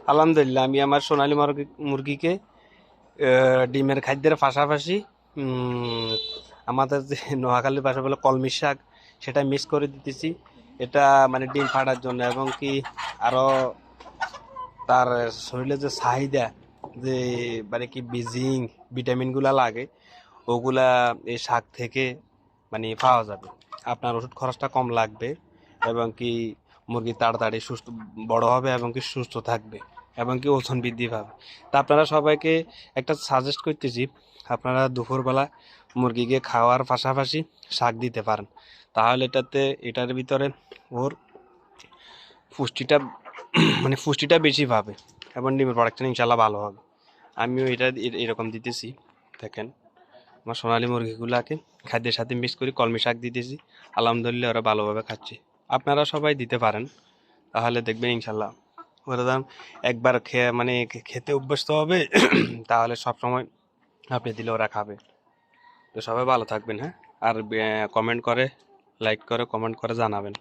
আলহামদুলিল্লাহ আমি আমার সোনালী মুরগিকে ডিমের খাদ্যের পাশাপাশি উম, আমাদের যে নোয়াখালীর ভাষা বলে কলমি শাক সেটা মিক্স করে দিতেছি। এটা মানে ডিম ফাটার জন্য এবং কি আরো তার শরীরে যে চাহিদা যে মানে কি ভিটামিনগুলা লাগে ওগুলা এই শাক থেকে মানে পাওয়া যাবে। আপনার ওষুধ খরচটা কম লাগবে এবং কি মুরগি তাড়াতাড়ি সুস্থ বড় হবে এবং কি সুস্থ থাকবে এবং কি ওজন বৃদ্ধি পাবে। তা আপনারা সবাইকে একটা সাজেস্ট করতেছি, আপনারা দুপুরবেলা মুরগিকে খাওয়ার পাশাপাশি শাক দিতে পারেন। তাহলে এটার ভিতরে ওর পুষ্টিটা মানে পুষ্টিটা বেশি পাবে এবং ডিমের প্রোডাকশন ইনশাল্লাহ ভালো হবে। আমিও এটা এরকম দিতেছি। দেখেন আমার সোনালী মুরগিগুলাকে খাদ্যের সাথে মিক্স করে কলমি শাক দিতেছি। আলহামদুলিল্লাহ ওরা ভালোভাবে খাচ্ছে। আপনারা সবাই দিতে পারেন, তাহলে দেখবেন ইনশাল্লাহ ওরা দাম একবার খেয়ে মানে খেতে অভ্যস্ত হবে তাহলে সব সময় আপনি দিলে ওরা খাবে। তো সবাই ভালো থাকবেন, হ্যাঁ। আর কমেন্ট করে লাইক করে কমেন্ট করে জানাবেন।